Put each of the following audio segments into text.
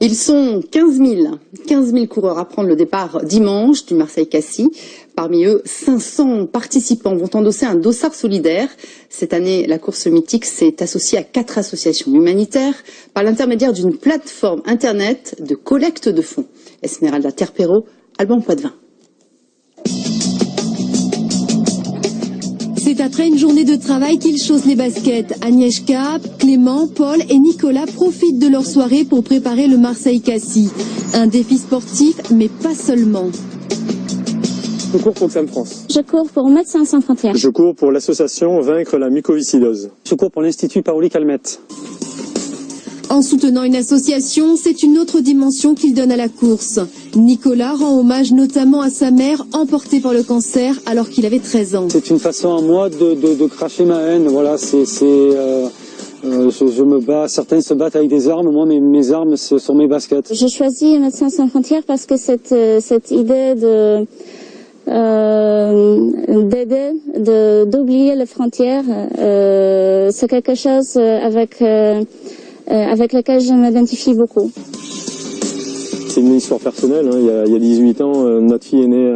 Ils sont 15 000 coureurs à prendre le départ dimanche du Marseille-Cassis. Parmi eux, 500 participants vont endosser un dossard solidaire. Cette année, la course mythique s'est associée à 4 associations humanitaires par l'intermédiaire d'une plateforme internet de collecte de fonds. Esmeralda Terpero, Alban Poitvin. C'est après une journée de travail qu'ils chaussent les baskets. Agnieszka, Clément, Paul et Nicolas profitent de leur soirée pour préparer le Marseille-Cassis. Un défi sportif, mais pas seulement. Je cours pour Xam France. Je cours pour Médecins sans frontières. Je cours pour l'association Vaincre la mucoviscidose. Je cours pour l'Institut Paoli Calmette. En soutenant une association, c'est une autre dimension qu'il donne à la course. Nicolas rend hommage notamment à sa mère, emportée par le cancer alors qu'il avait 13 ans. C'est une façon à moi de cracher ma haine. Voilà, je me bats. Certains se battent avec des armes. Moi, mes armes, ce sont mes baskets. Je choisis Médecins sans frontières parce que cette idée d'aider, d'oublier les frontières, c'est quelque chose avec lequel je m'identifie beaucoup. C'est une histoire personnelle. Il y a 18 ans, notre fille aînée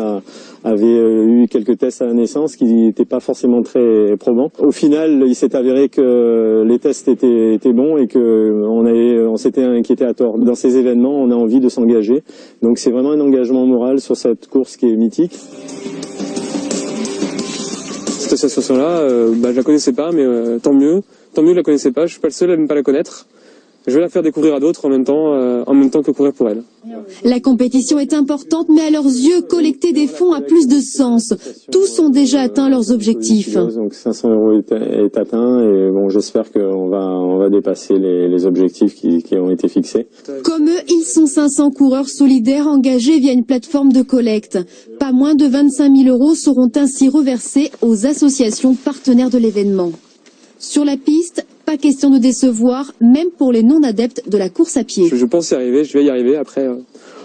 avait eu quelques tests à la naissance qui n'étaient pas forcément très probants. Au final, il s'est avéré que les tests étaient bons et on s'était inquiété à tort. Dans ces événements, on a envie de s'engager. Donc c'est vraiment un engagement moral sur cette course qui est mythique. Cette association-là, je la connaissais pas, mais tant mieux que je la connaissais pas. Je suis pas le seul à ne pas la connaître. Je vais la faire découvrir à d'autres en même temps que courir pour elle. La compétition est importante, mais à leurs yeux, collecter des fonds a plus de sens. Tous ont déjà atteint leurs objectifs. Donc 500 € est atteint et bon, j'espère qu'on va dépasser les objectifs qui ont été fixés. Comme eux, ils sont 500 coureurs solidaires engagés via une plateforme de collecte. Pas moins de 25 000 € seront ainsi reversés aux associations partenaires de l'événement. Sur la piste, pas question de décevoir, même pour les non-adeptes de la course à pied. Je pense y arriver, je vais y arriver. Après,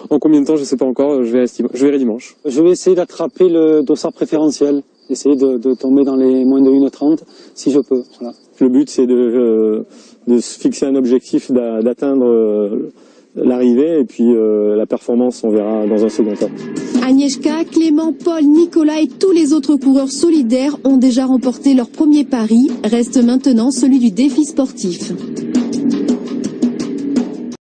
en combien de temps, je sais pas encore, je verrai dimanche. Je vais essayer d'attraper le dossard préférentiel, essayer de tomber dans les moins de 1h30, si je peux. Voilà. Le but, c'est de se fixer un objectif d'atteindre l'arrivée et puis la performance, on verra dans un second temps. Agnieszka, Clément, Paul, Nicolas et tous les autres coureurs solidaires ont déjà remporté leur premier pari. Reste maintenant celui du défi sportif.